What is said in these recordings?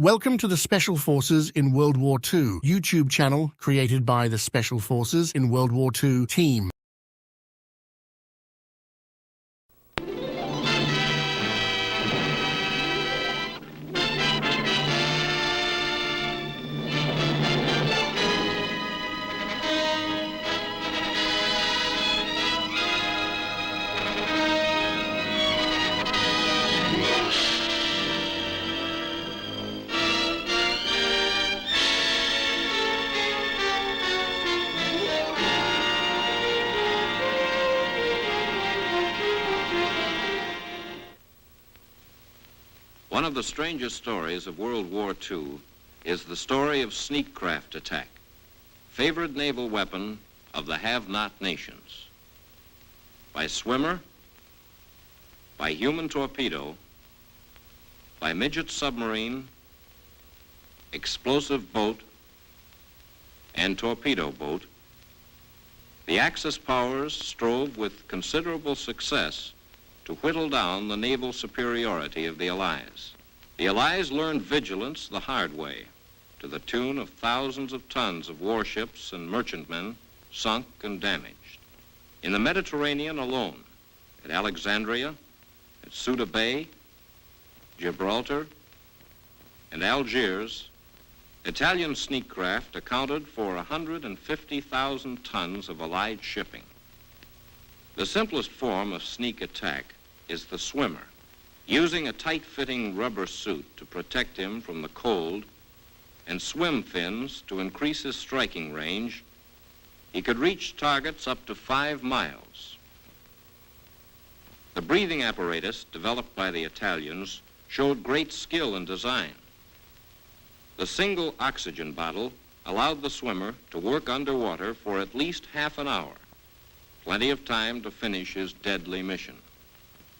Welcome to the Special Forces in World War II YouTube channel created by the Special Forces in World War II team. One of the strangest stories of World War II is the story of sneak craft attack, favorite naval weapon of the have-not nations. By swimmer, by human torpedo, by midget submarine, explosive boat, and torpedo boat, the Axis powers strove with considerable success to whittle down the naval superiority of the Allies. The Allies learned vigilance the hard way, to the tune of thousands of tons of warships and merchantmen sunk and damaged. In the Mediterranean alone, at Alexandria, at Ceuta Bay, Gibraltar, and Algiers, Italian sneak craft accounted for 150,000 tons of Allied shipping. The simplest form of sneak attack is the swimmer, using a tight-fitting rubber suit to protect him from the cold and swim fins to increase his striking range. He could reach targets up to 5 miles. The breathing apparatus developed by the Italians showed great skill in design. The single oxygen bottle allowed the swimmer to work underwater for at least half an hour, plenty of time to finish his deadly mission.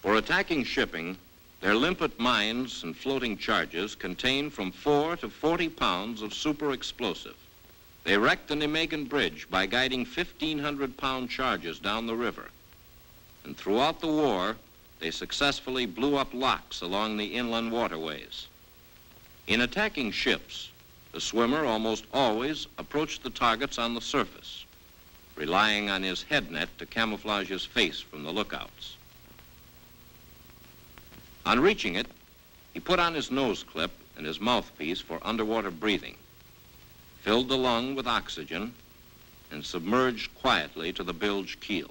For attacking shipping, their limpet mines and floating charges contain from 4 to 40 pounds of super explosive. They wrecked the Nijmegen Bridge by guiding 1,500-pound charges down the river. And throughout the war, they successfully blew up locks along the inland waterways. In attacking ships, the swimmer almost always approached the targets on the surface, relying on his head net to camouflage his face from the lookouts. On reaching it, he put on his nose clip and his mouthpiece for underwater breathing, filled the lung with oxygen, and submerged quietly to the bilge keel.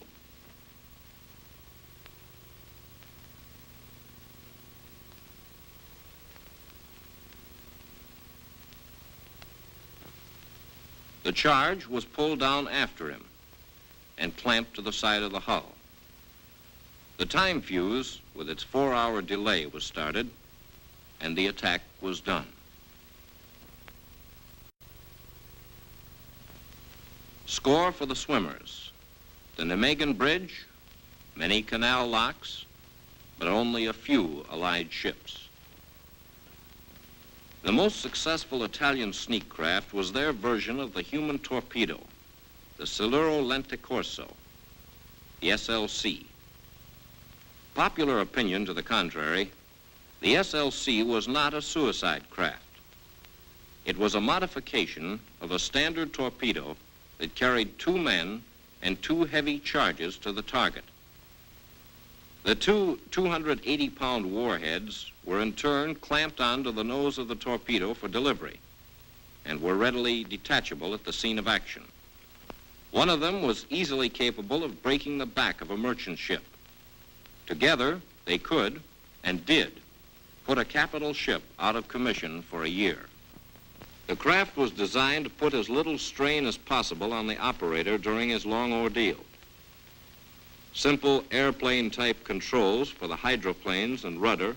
The charge was pulled down after him and clamped to the side of the hull. The time fuse, with its 4-hour delay, was started, and the attack was done. Score for the swimmers: the Nijmegen Bridge, many canal locks, but only a few Allied ships. The most successful Italian sneak craft was their version of the human torpedo, the Siluro Lenta Corsa, the SLC. Popular opinion to the contrary, the SLC was not a suicide craft. It was a modification of a standard torpedo that carried 2 men and 2 heavy charges to the target. The 2 280-pound warheads were in turn clamped onto the nose of the torpedo for delivery and were readily detachable at the scene of action. One of them was easily capable of breaking the back of a merchant ship. Together, they could, and did, put a capital ship out of commission for a year. The craft was designed to put as little strain as possible on the operator during his long ordeal. Simple airplane-type controls for the hydroplanes and rudder,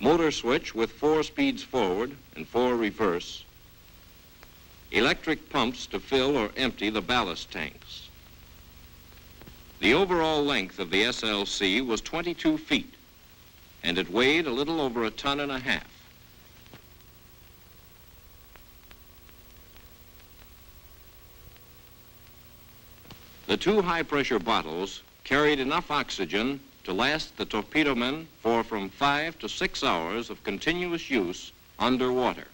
motor switch with 4 speeds forward and 4 reverse, electric pumps to fill or empty the ballast tanks. The overall length of the SLC was 22 feet, and it weighed a little over 1.5 tons. The 2 high-pressure bottles carried enough oxygen to last the torpedo men for from 5 to 6 hours of continuous use underwater.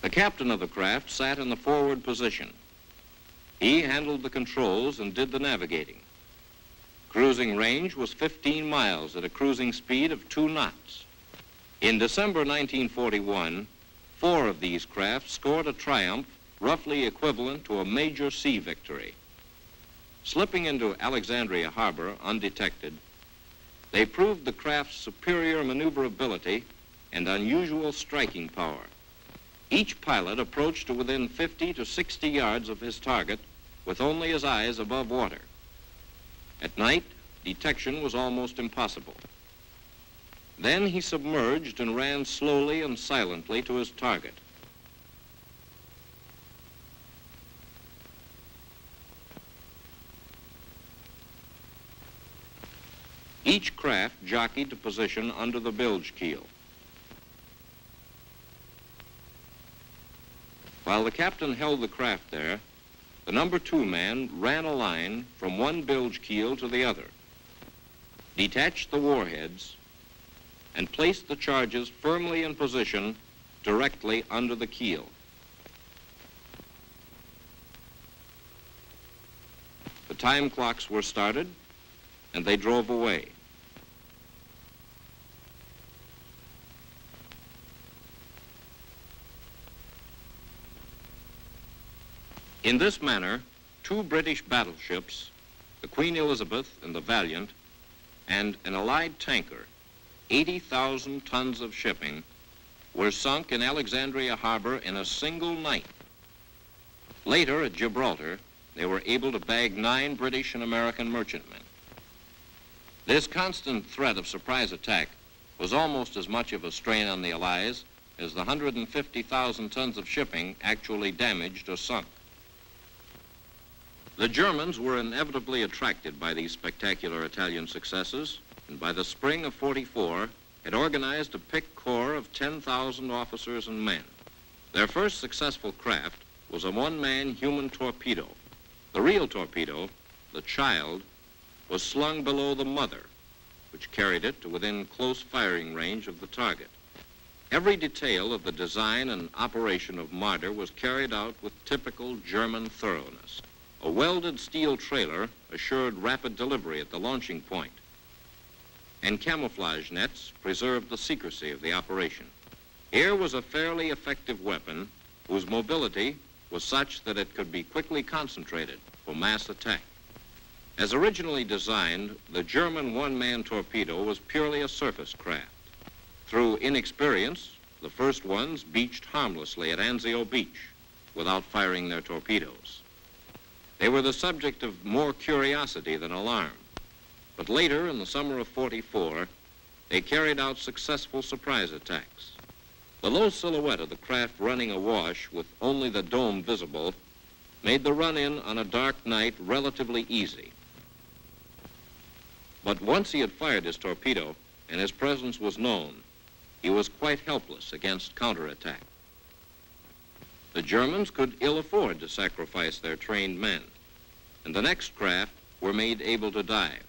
The captain of the craft sat in the forward position. He handled the controls and did the navigating. Cruising range was 15 miles at a cruising speed of 2 knots. In December 1941, 4 of these craft scored a triumph roughly equivalent to a major sea victory. Slipping into Alexandria Harbor undetected, they proved the craft's superior maneuverability and unusual striking power. Each pilot approached to within 50 to 60 yards of his target with only his eyes above water. At night, detection was almost impossible. Then he submerged and ran slowly and silently to his target. Each craft jockeyed to position under the bilge keel. While the captain held the craft there, the number 2 man ran a line from one bilge keel to the other, detached the warheads, and placed the charges firmly in position directly under the keel. The time clocks were started, and they drove away. In this manner, 2 British battleships, the Queen Elizabeth and the Valiant, and an Allied tanker, 80,000 tons of shipping, were sunk in Alexandria Harbor in a single night. Later, at Gibraltar, they were able to bag 9 British and American merchantmen. This constant threat of surprise attack was almost as much of a strain on the Allies as the 150,000 tons of shipping actually damaged or sunk. The Germans were inevitably attracted by these spectacular Italian successes, and by the spring of '44 had organized a picked corps of 10,000 officers and men. Their first successful craft was a one-man human torpedo. The real torpedo, the child, was slung below the mother, which carried it to within close firing range of the target. Every detail of the design and operation of Marder was carried out with typical German thoroughness. A welded steel trailer assured rapid delivery at the launching point, and camouflage nets preserved the secrecy of the operation. Here was a fairly effective weapon whose mobility was such that it could be quickly concentrated for mass attack. As originally designed, the German one-man torpedo was purely a surface craft. Through inexperience, the first ones beached harmlessly at Anzio Beach without firing their torpedoes. They were the subject of more curiosity than alarm. But later, in the summer of '44, they carried out successful surprise attacks. The low silhouette of the craft running awash with only the dome visible made the run-in on a dark night relatively easy. But once he had fired his torpedo and his presence was known, he was quite helpless against counterattack. The Germans could ill afford to sacrifice their trained men, and the next craft were made able to dive.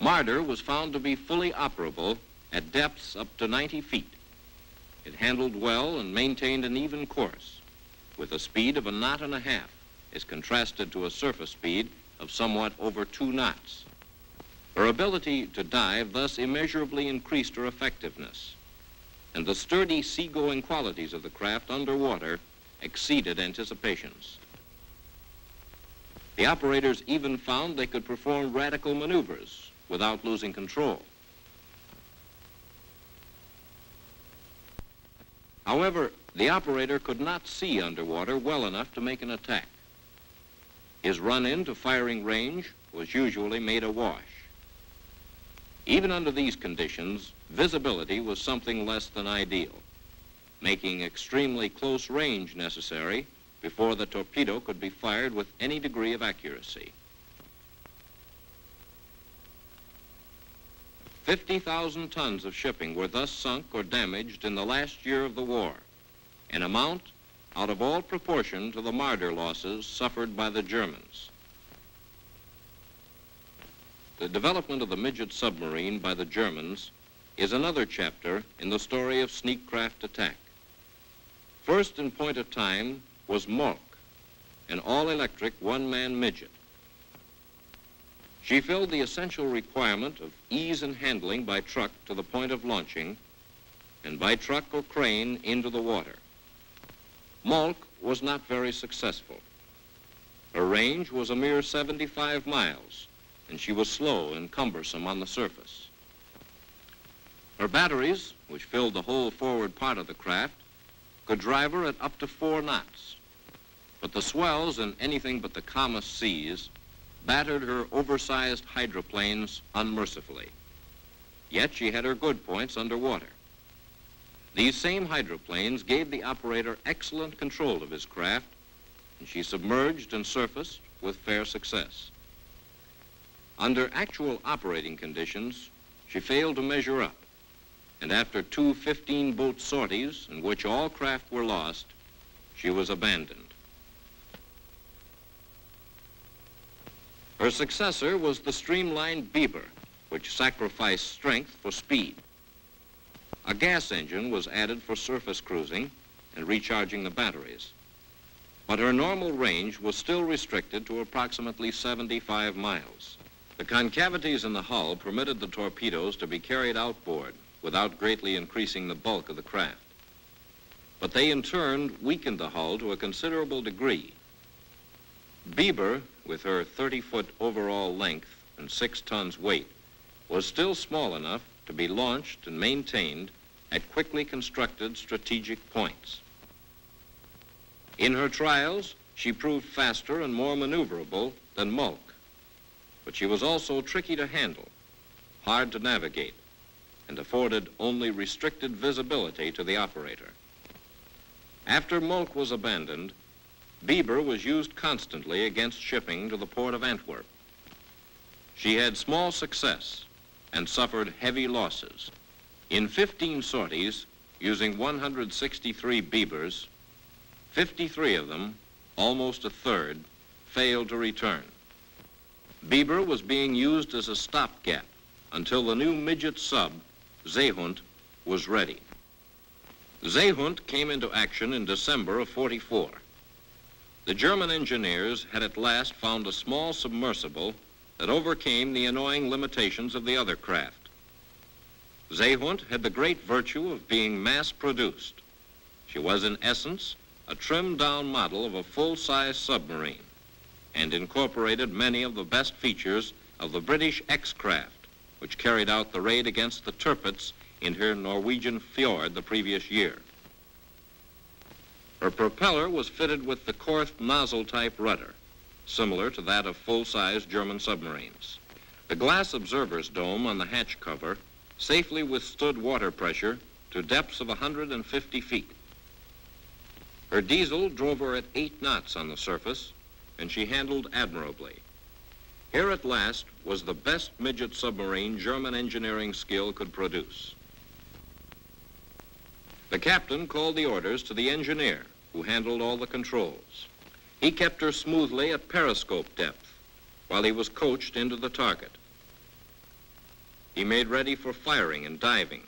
Marder was found to be fully operable at depths up to 90 feet. It handled well and maintained an even course, with a speed of 1.5 knots, as contrasted to a surface speed of somewhat over 2 knots. Her ability to dive thus immeasurably increased her effectiveness, and the sturdy seagoing qualities of the craft underwater exceeded anticipations. The operators even found they could perform radical maneuvers without losing control. However, the operator could not see underwater well enough to make an attack. His run-in to firing range was usually made awash. Even under these conditions, visibility was something less than ideal, making extremely close range necessary before the torpedo could be fired with any degree of accuracy. 50,000 tons of shipping were thus sunk or damaged in the last year of the war, an amount out of all proportion to the Marder losses suffered by the Germans. The development of the midget submarine by the Germans is another chapter in the story of sneak craft attack. First in point of time was Molch, an all-electric one-man midget. She filled the essential requirement of ease in handling by truck to the point of launching and by truck or crane into the water. Molch was not very successful. Her range was a mere 75 miles, and she was slow and cumbersome on the surface. Her batteries, which filled the whole forward part of the craft, could drive her at up to 4 knots. But the swells in anything but the calmest seas battered her oversized hydroplanes unmercifully. Yet she had her good points underwater. These same hydroplanes gave the operator excellent control of his craft, and she submerged and surfaced with fair success. Under actual operating conditions, she failed to measure up, and after 2 15-boat sorties in which all craft were lost, she was abandoned. Her successor was the streamlined Biber, which sacrificed strength for speed. A gas engine was added for surface cruising and recharging the batteries, but her normal range was still restricted to approximately 75 miles. The concavities in the hull permitted the torpedoes to be carried outboard without greatly increasing the bulk of the craft. But they in turn weakened the hull to a considerable degree. Biber, with her 30-foot overall length and 6 tons weight, was still small enough to be launched and maintained at quickly constructed strategic points. In her trials, she proved faster and more maneuverable than Molch, but she was also tricky to handle, hard to navigate, and afforded only restricted visibility to the operator. After Molch was abandoned, Biber was used constantly against shipping to the port of Antwerp. She had small success and suffered heavy losses. In 15 sorties, using 163 Bibers, 53 of them, almost a third, failed to return. Biber was being used as a stopgap until the new midget sub, Seehund, was ready. Seehund came into action in December of '44. The German engineers had at last found a small submersible that overcame the annoying limitations of the other craft. Seehund had the great virtue of being mass-produced. She was, in essence, a trimmed-down model of a full-size submarine and incorporated many of the best features of the British X-craft, which carried out the raid against the Tirpitz in her Norwegian fjord the previous year. Her propeller was fitted with the Korth nozzle-type rudder, similar to that of full-size German submarines. The glass observer's dome on the hatch cover safely withstood water pressure to depths of 150 feet. Her diesel drove her at 8 knots on the surface, and she handled admirably. Here at last was the best midget submarine German engineering skill could produce. The captain called the orders to the engineer, who handled all the controls. He kept her smoothly at periscope depth while he was coached into the target. He made ready for firing and diving.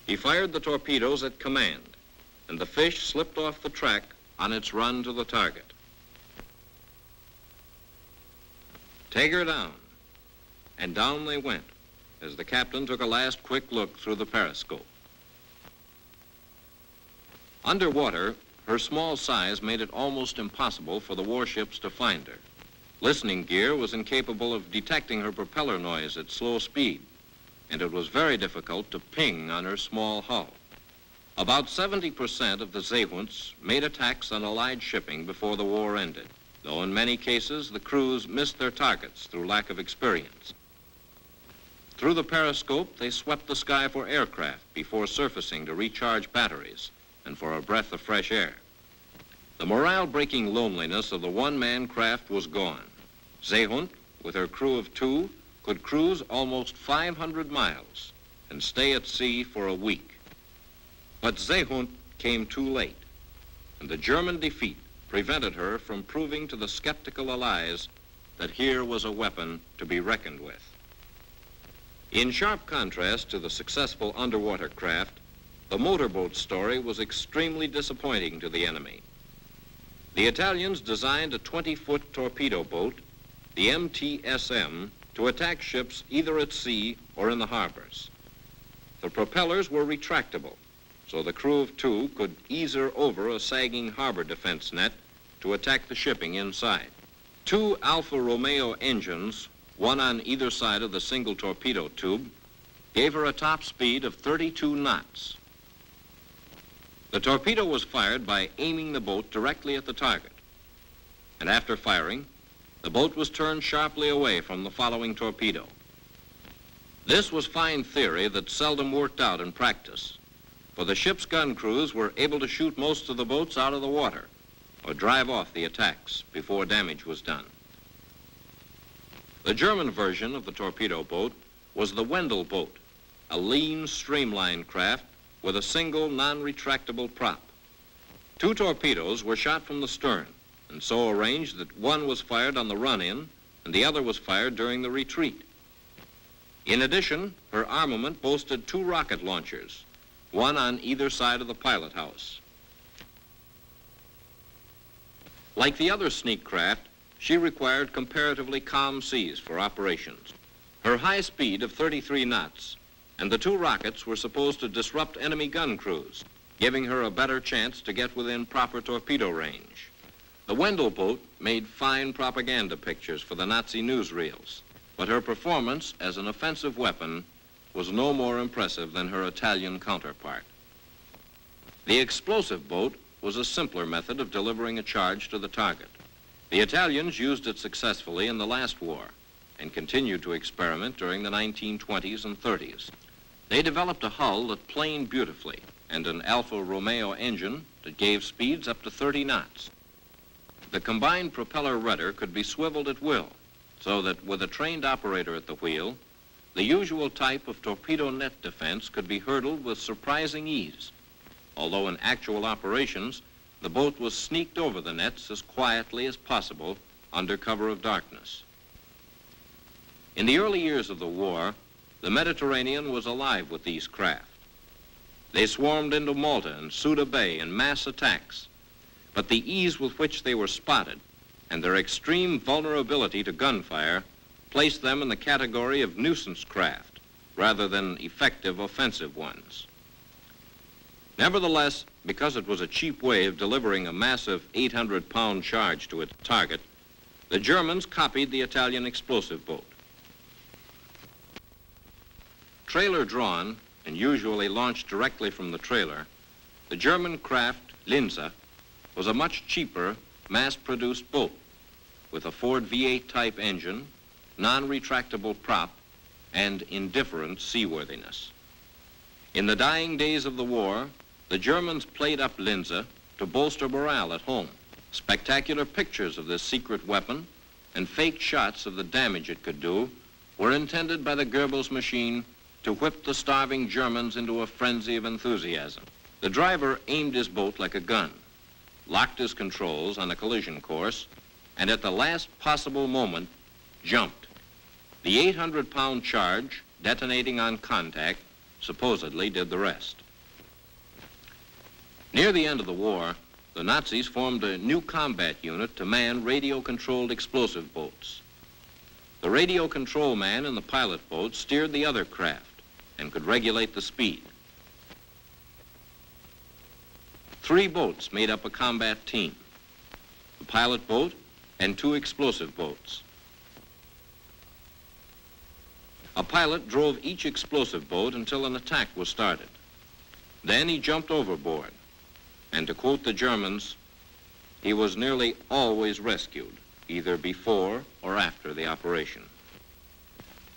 He fired the torpedoes at command, and the fish slipped off the track on its run to the target. Take her down, and down they went as the captain took a last quick look through the periscope. Underwater, her small size made it almost impossible for the warships to find her. Listening gear was incapable of detecting her propeller noise at slow speed, and it was very difficult to ping on her small hull. About 70% of the Seehunds made attacks on Allied shipping before the war ended, though in many cases the crews missed their targets through lack of experience. Through the periscope, they swept the sky for aircraft before surfacing to recharge batteries and for a breath of fresh air. The morale-breaking loneliness of the one-man craft was gone. Seehund, with her crew of 2, could cruise almost 500 miles and stay at sea for a week. But Seehund came too late, and the German defeat prevented her from proving to the skeptical allies that here was a weapon to be reckoned with. In sharp contrast to the successful underwater craft, the motorboat story was extremely disappointing to the enemy. The Italians designed a 20-foot torpedo boat, the MTSM, to attack ships either at sea or in the harbors. The propellers were retractable, so the crew of two could ease her over a sagging harbor defense net to attack the shipping inside. Two Alfa Romeo engines, one on either side of the single torpedo tube, gave her a top speed of 32 knots. The torpedo was fired by aiming the boat directly at the target. And after firing, the boat was turned sharply away from the following torpedo. This was fine theory that seldom worked out in practice, for the ship's gun crews were able to shoot most of the boats out of the water or drive off the attacks before damage was done. The German version of the torpedo boat was the Wendel boat, a lean, streamlined craft with a single non-retractable prop. Two torpedoes were shot from the stern and so arranged that one was fired on the run-in and the other was fired during the retreat. In addition, her armament boasted two rocket launchers, one on either side of the pilot house. Like the other sneak craft, she required comparatively calm seas for operations. Her high speed of 33 knots and the two rockets were supposed to disrupt enemy gun crews, giving her a better chance to get within proper torpedo range. The Wendel boat made fine propaganda pictures for the Nazi newsreels, but her performance as an offensive weapon was no more impressive than her Italian counterpart. The explosive boat was a simpler method of delivering a charge to the target. The Italians used it successfully in the last war and continued to experiment during the 1920s and 30s. They developed a hull that planed beautifully and an Alfa Romeo engine that gave speeds up to 30 knots. The combined propeller rudder could be swiveled at will, so that with a trained operator at the wheel, the usual type of torpedo net defense could be hurdled with surprising ease, although in actual operations, the boat was sneaked over the nets as quietly as possible under cover of darkness. In the early years of the war, the Mediterranean was alive with these craft. They swarmed into Malta and Ceuta Bay in mass attacks, but the ease with which they were spotted and their extreme vulnerability to gunfire placed them in the category of nuisance craft rather than effective offensive ones. Nevertheless, because it was a cheap way of delivering a massive 800-pound charge to its target, the Germans copied the Italian explosive boat. Trailer-drawn and usually launched directly from the trailer, the German craft Linse was a much cheaper, mass-produced boat with a Ford V8 type engine, non-retractable prop, and indifferent seaworthiness. In the dying days of the war, the Germans played up Linse to bolster morale at home. Spectacular pictures of this secret weapon and fake shots of the damage it could do were intended by the Goebbels machine to whip the starving Germans into a frenzy of enthusiasm. The driver aimed his boat like a gun, locked his controls on a collision course, and at the last possible moment, jumped. The 800-pound charge, detonating on contact, supposedly did the rest. Near the end of the war, the Nazis formed a new combat unit to man radio-controlled explosive boats. The radio control man in the pilot boat steered the other craft and could regulate the speed. 3 boats made up a combat team: the pilot boat and 2 explosive boats. A pilot drove each explosive boat until an attack was started. Then he jumped overboard, and to quote the Germans, he was nearly always rescued, either before or after the operation.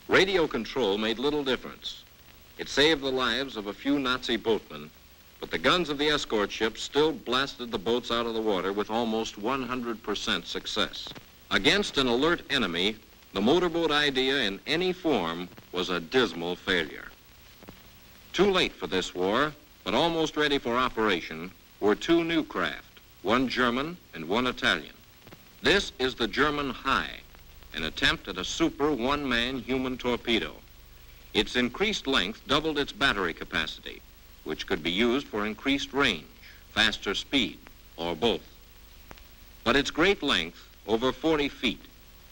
Radio control made little difference. It saved the lives of a few Nazi boatmen, but the guns of the escort ships still blasted the boats out of the water with almost 100% success. Against an alert enemy, the motorboat idea in any form was a dismal failure. Too late for this war, but almost ready for operation, were 2 new craft, one German, and one Italian. This is the German High, an attempt at a super one-man human torpedo. Its increased length doubled its battery capacity, which could be used for increased range, faster speed, or both. But its great length, over 40 feet,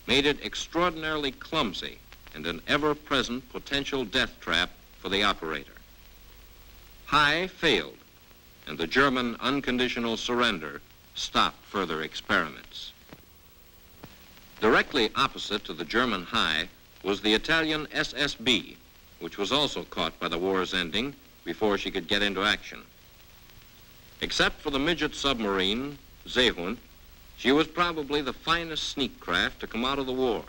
made it extraordinarily clumsy and an ever-present potential death trap for the operator. High failed, and the German unconditional surrender stopped further experiments. Directly opposite to the German High was the Italian SSB, which was also caught by the war's ending before she could get into action. Except for the midget submarine, Seehund, she was probably the finest sneak craft to come out of the war.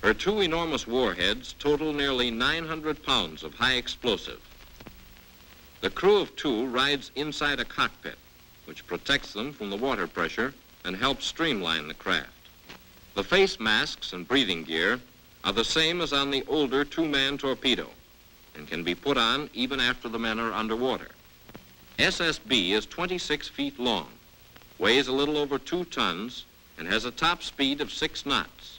Her two enormous warheads total nearly 900 pounds of high explosive. The crew of two rides inside a cockpit, which protects them from the water pressure and helps streamline the craft. The face masks and breathing gear are the same as on the older two-man torpedo and can be put on even after the men are underwater. SSB is 26 feet long, weighs a little over 2 tons, and has a top speed of 6 knots.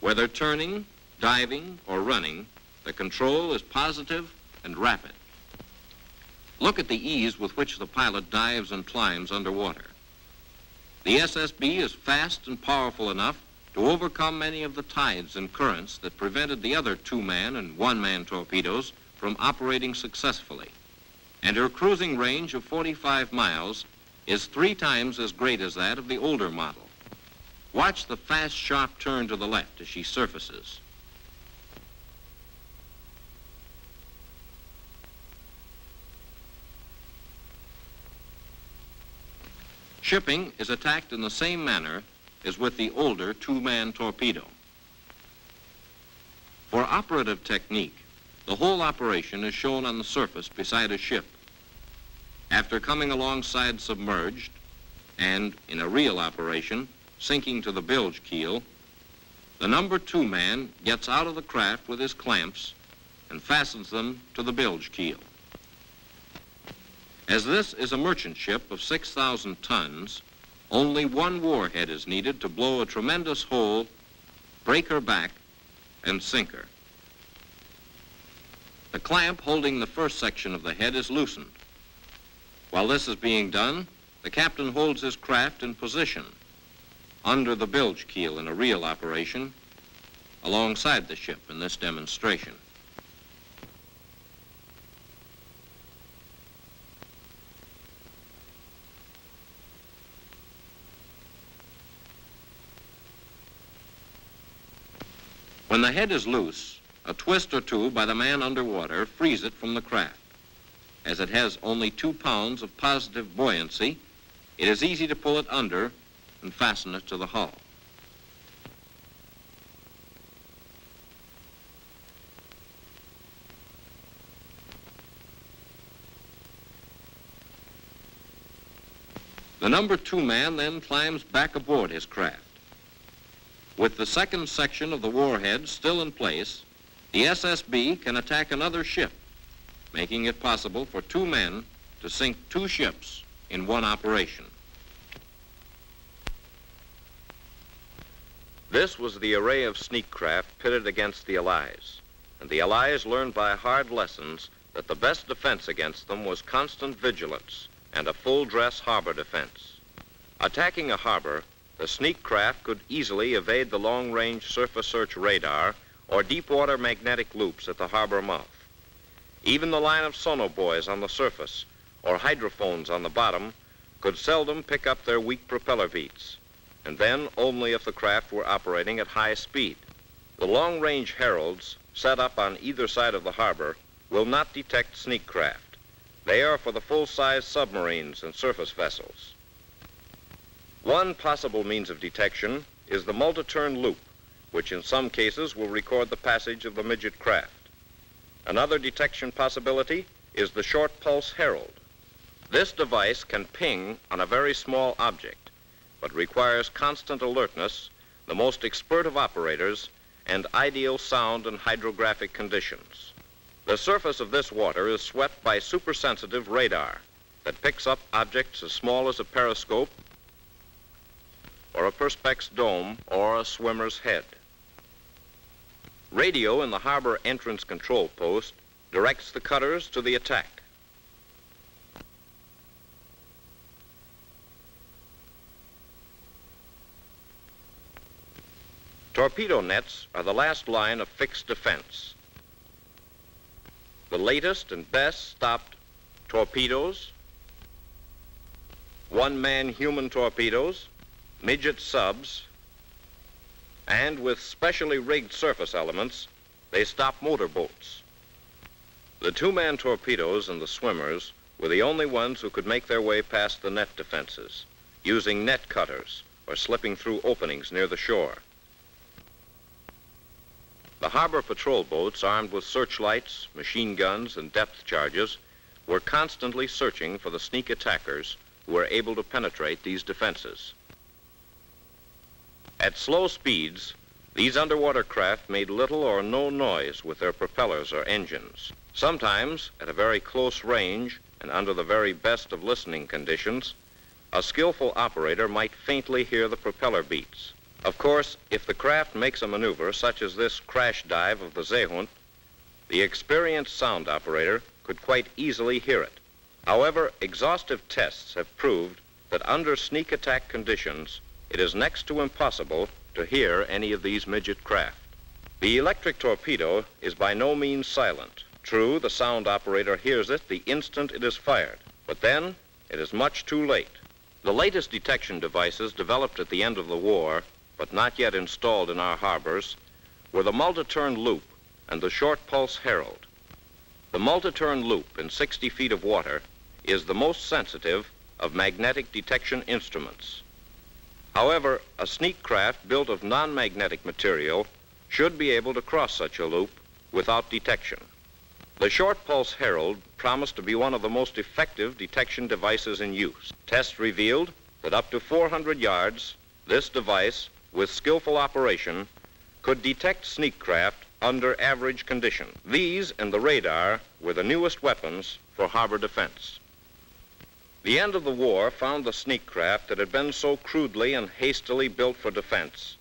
Whether turning, diving, or running, the control is positive and rapid. Look at the ease with which the pilot dives and climbs underwater. The SSB is fast and powerful enough to overcome many of the tides and currents that prevented the other two-man and one-man torpedoes from operating successfully. And her cruising range of 45 miles is 3 times as great as that of the older model. Watch the fast, sharp turn to the left as she surfaces. Shipping is attacked in the same manner as with the older two-man torpedo. For operative technique, the whole operation is shown on the surface beside a ship. After coming alongside submerged, and in a real operation, sinking to the bilge keel, the number 2 man gets out of the craft with his clamps and fastens them to the bilge keel. As this is a merchant ship of 6,000 tons, only one warhead is needed to blow a tremendous hole, break her back, and sink her. The clamp holding the first section of the head is loosened. While this is being done, the captain holds his craft in position under the bilge keel in a real operation, alongside the ship in this demonstration. When the head is loose, a twist or two by the man underwater frees it from the craft. As it has only 2 pounds of positive buoyancy, it is easy to pull it under and fasten it to the hull. The number 2 man then climbs back aboard his craft. With the second section of the warhead still in place, the SSB can attack another ship, making it possible for 2 men to sink 2 ships in one operation. This was the array of sneak craft pitted against the Allies, and the Allies learned by hard lessons that the best defense against them was constant vigilance and a full-dress harbor defense. Attacking a harbor, the sneak craft could easily evade the long-range surface search radar or deep-water magnetic loops at the harbor mouth. Even the line of sonobuoys on the surface or hydrophones on the bottom could seldom pick up their weak propeller beats, and then only if the craft were operating at high speed. The long-range heralds set up on either side of the harbor will not detect sneak craft. They are for the full-size submarines and surface vessels. One possible means of detection is the multi-turn loop, which in some cases will record the passage of the midget craft. Another detection possibility is the short pulse herald. This device can ping on a very small object, but requires constant alertness, the most expert of operators, and ideal sound and hydrographic conditions. The surface of this water is swept by supersensitive radar, that picks up objects as small as a periscope or a perspex dome or a swimmer's head. Radio in the harbor entrance control post directs the cutters to the attack. Torpedo nets are the last line of fixed defense. The latest and best stopped torpedoes, one-man human torpedoes, midget subs, and with specially rigged surface elements, they stop motorboats. The two-man torpedoes and the swimmers were the only ones who could make their way past the net defenses, using net cutters or slipping through openings near the shore. The harbor patrol boats, armed with searchlights, machine guns, and depth charges, were constantly searching for the sneak attackers who were able to penetrate these defenses. At slow speeds, these underwater craft made little or no noise with their propellers or engines. Sometimes, at a very close range and under the very best of listening conditions, a skillful operator might faintly hear the propeller beats. Of course, if the craft makes a maneuver such as this crash dive of the Seehund, the experienced sound operator could quite easily hear it. However, exhaustive tests have proved that under sneak attack conditions, it is next to impossible to hear any of these midget craft. The electric torpedo is by no means silent. True, the sound operator hears it the instant it is fired, but then it is much too late. The latest detection devices developed at the end of the war, but not yet installed in our harbors, were the multi-turn loop and the short pulse herald. The multi-turn loop in 60 feet of water is the most sensitive of magnetic detection instruments. However, a sneak craft built of non-magnetic material should be able to cross such a loop without detection. The short pulse herald promised to be one of the most effective detection devices in use. Tests revealed that up to 400 yards, this device, with skillful operation, could detect sneak craft under average conditions. These and the radar were the newest weapons for harbor defense. The end of the war found the sneak craft that had been so crudely and hastily built for defense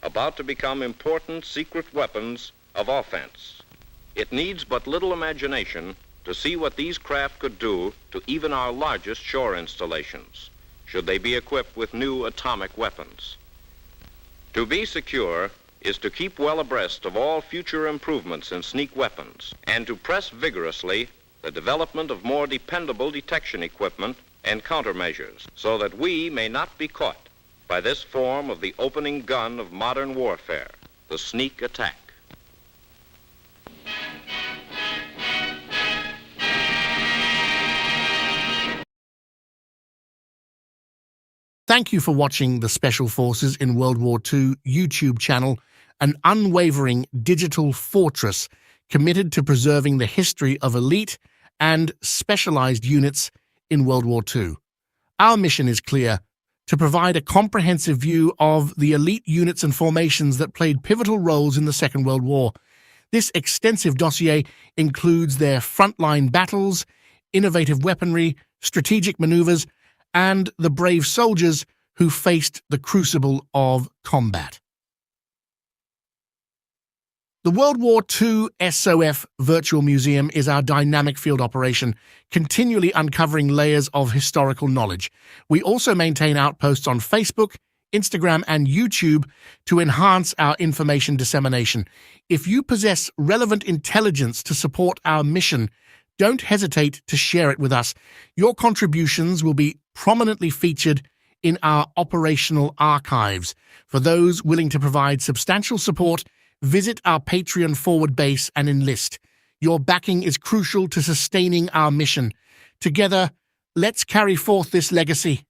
about to become important secret weapons of offense. It needs but little imagination to see what these craft could do to even our largest shore installations, should they be equipped with new atomic weapons. To be secure is to keep well abreast of all future improvements in sneak weapons and to press vigorously the development of more dependable detection equipment and countermeasures so that we may not be caught by this form of the opening gun of modern warfare, the sneak attack. Thank you for watching the Special Forces in World War II YouTube channel, an unwavering digital fortress committed to preserving the history of elite and specialized units in World War II. Our mission is clear: to provide a comprehensive view of the elite units and formations that played pivotal roles in the Second World War. This extensive dossier includes their frontline battles, innovative weaponry, strategic maneuvers, and the brave soldiers who faced the crucible of combat. The World War II SOF Virtual Museum is our dynamic field operation, continually uncovering layers of historical knowledge. We also maintain outposts on Facebook, Instagram, and YouTube to enhance our information dissemination. If you possess relevant intelligence to support our mission, don't hesitate to share it with us. Your contributions will be prominently featured in our operational archives. For those willing to provide substantial support, visit our Patreon forward base and enlist. Your backing is crucial to sustaining our mission. Together, let's carry forth this legacy.